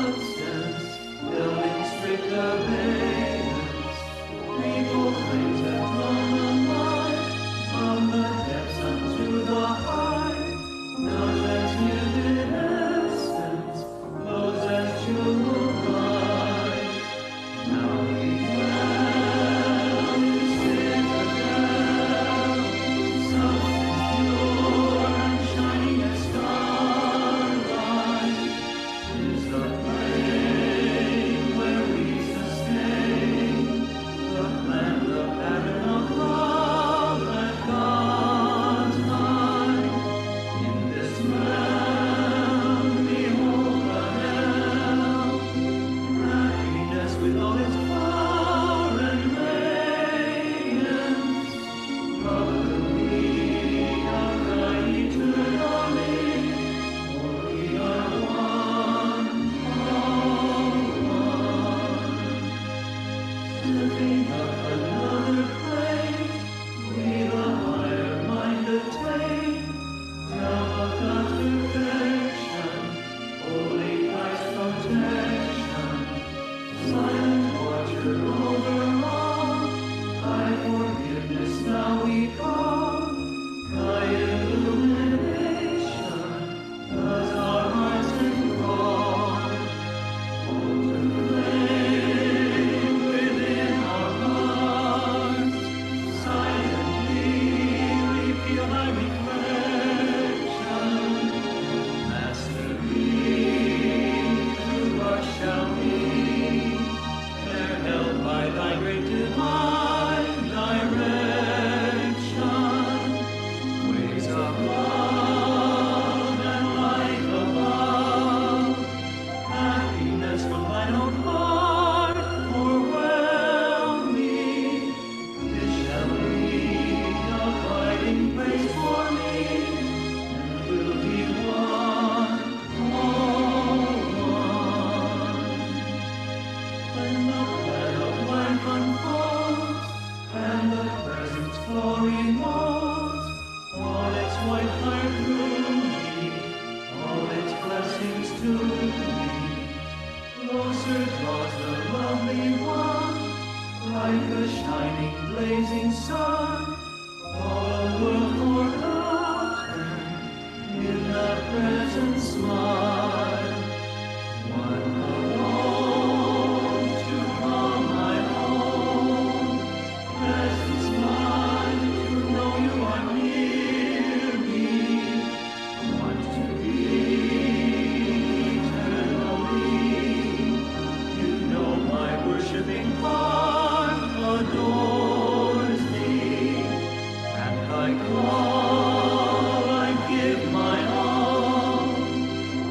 all, I give my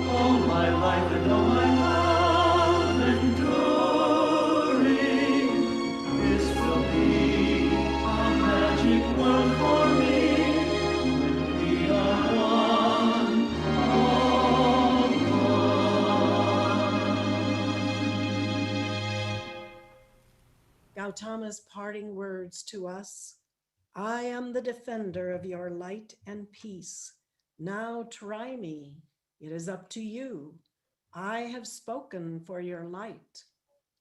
all my life and all my love enduring is to be a magic word for me when we are one, all one. Gautama's parting words to us: I am the defender of your light and peace. Now try me. It is up to you. I have spoken for your light.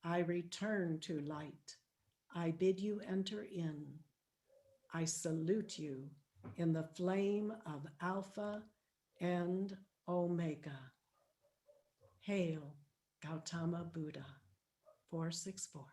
I return to light. I bid you enter in. I salute you in the flame of Alpha and Omega. Hail, Gautama Buddha. 464.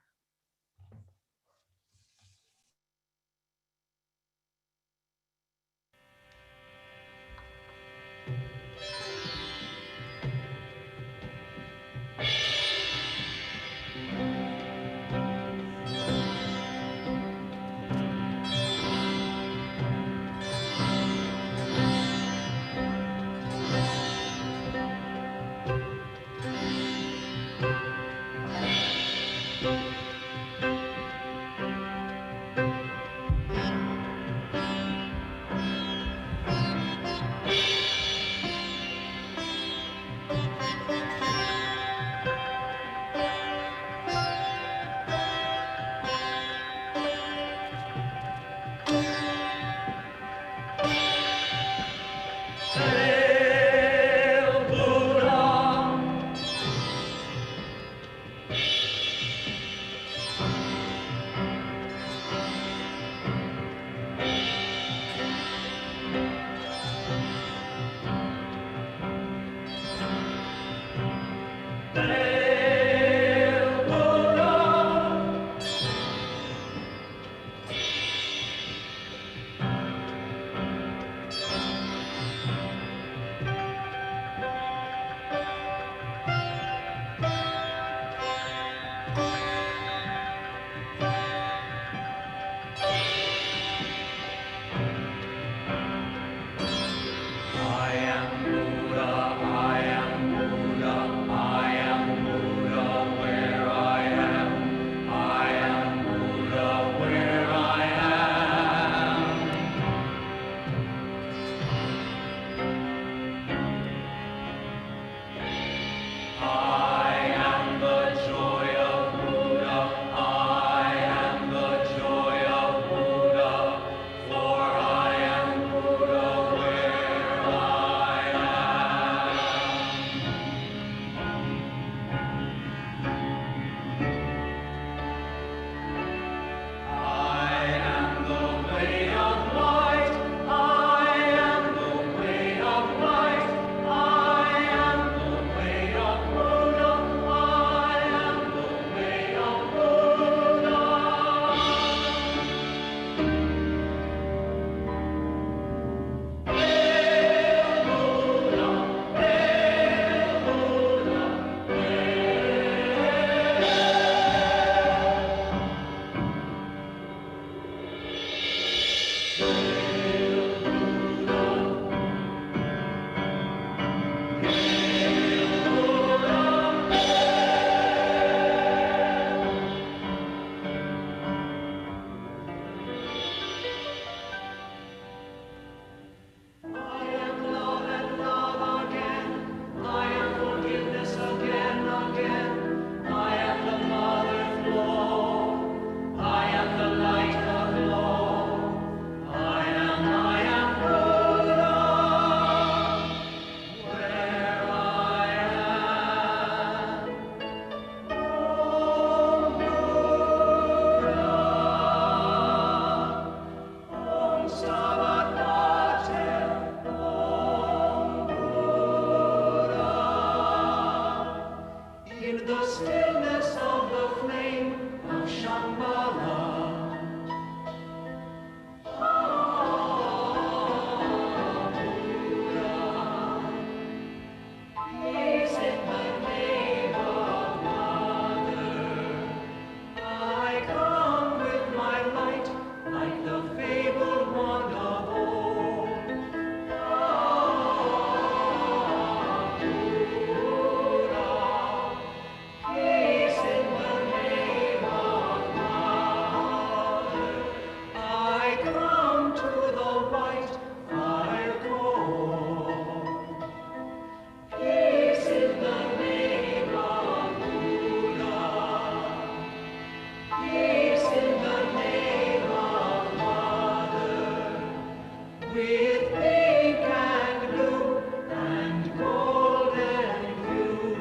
with pink and blue and golden hue.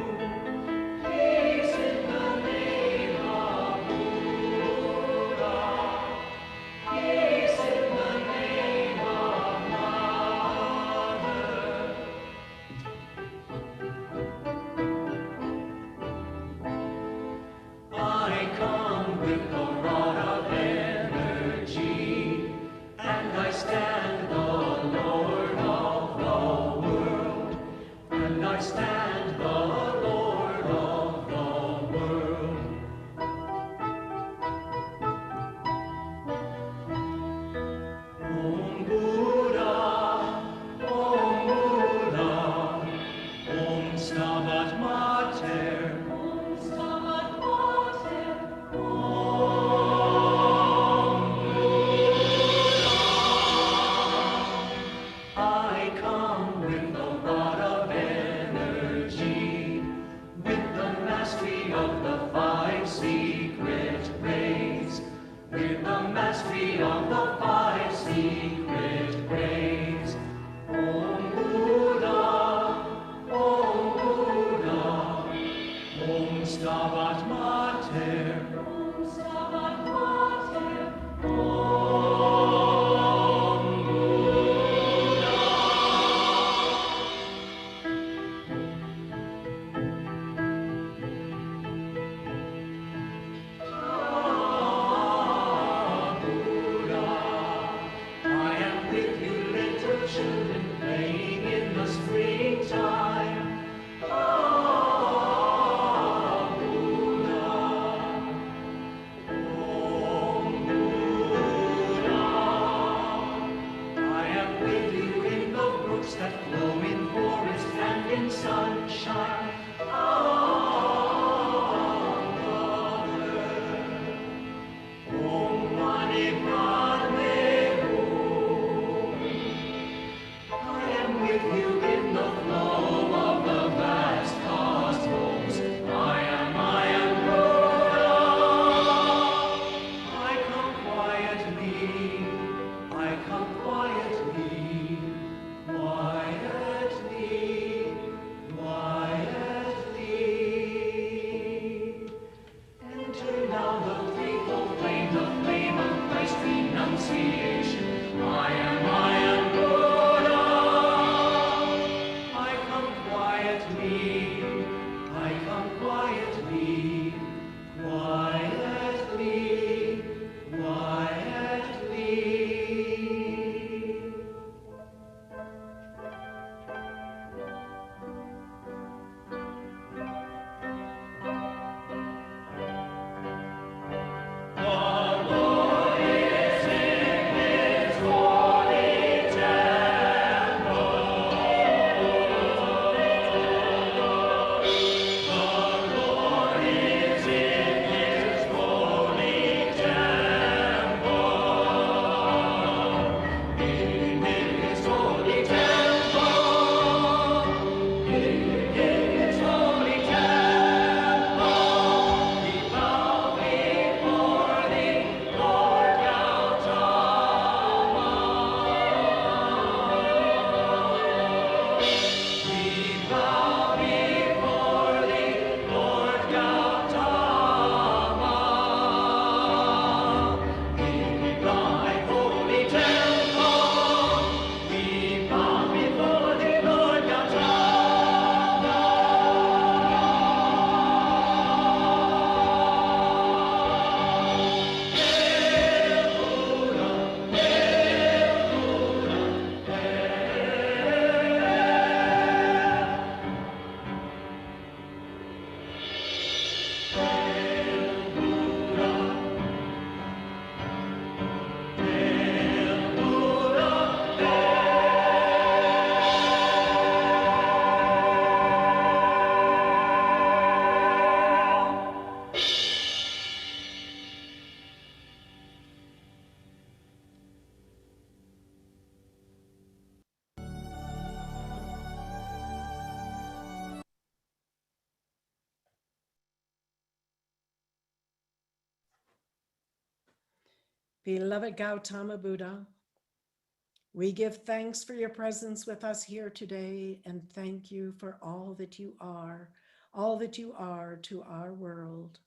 Peace in the name of Buddha. Peace in the name of Mother. I come with the rod of energy, and I stand the Lord of the world, and I stand the Lord of the world. Om Buddha, Om Buddha, Om Stabat Mater, Om Stabat Mater, I come with the rod of energy, with the mastery of the five secret rays, with the mastery of the five secret rays. Om Buddha, Om Buddha, Om Stabat Mater, Om Stabat Mater, Om Buddha. I am with you, little children, playing in the springtime. Ah, Buddha. Om Buddha. I am with you in the brooks that flow in forest and in sunshine. Ah, Mother. Om Mani Padme Hum. I am with you in the flow of the vast cosmos. I am Buddha. I come quietly, I come quietly, quietly, quietly. Enter now the threefold flame, the flame of Christ's renunciation. I am Buddha. I come quietly, I come quietly, quietly, quietly. Beloved Gautama Buddha, We give thanks for your presence with us here today, and thank you for all that you are to our world.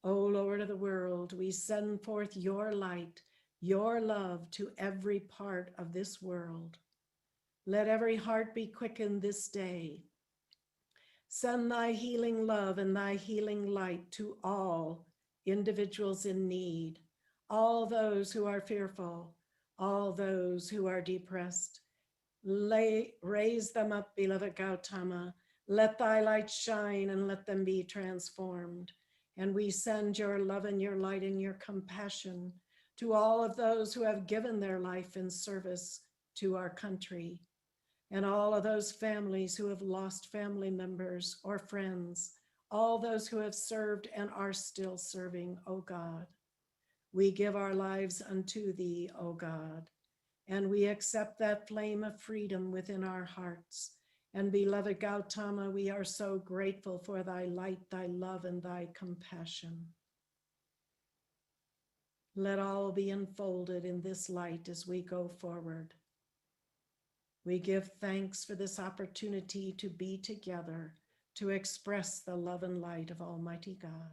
O Lord of the world, we send forth your light, your love to every part of this world. Let every heart be quickened this day. Send thy healing love and thy healing light to all individuals in need, all those who are fearful, all those who are depressed. Raise them up, beloved Gautama. Let thy light shine and let them be transformed. And we send your love and your light and your compassion to all of those who have given their life in service to our country, and all of those families who have lost family members or friends, all those who have served and are still serving, O God. We give our lives unto thee, O God, and we accept that flame of freedom within our hearts. And beloved Gautama, we are so grateful for thy light, thy love, and thy compassion. Let all be enfolded in this light as we go forward. We give thanks for this opportunity to be together, to express the love and light of Almighty God.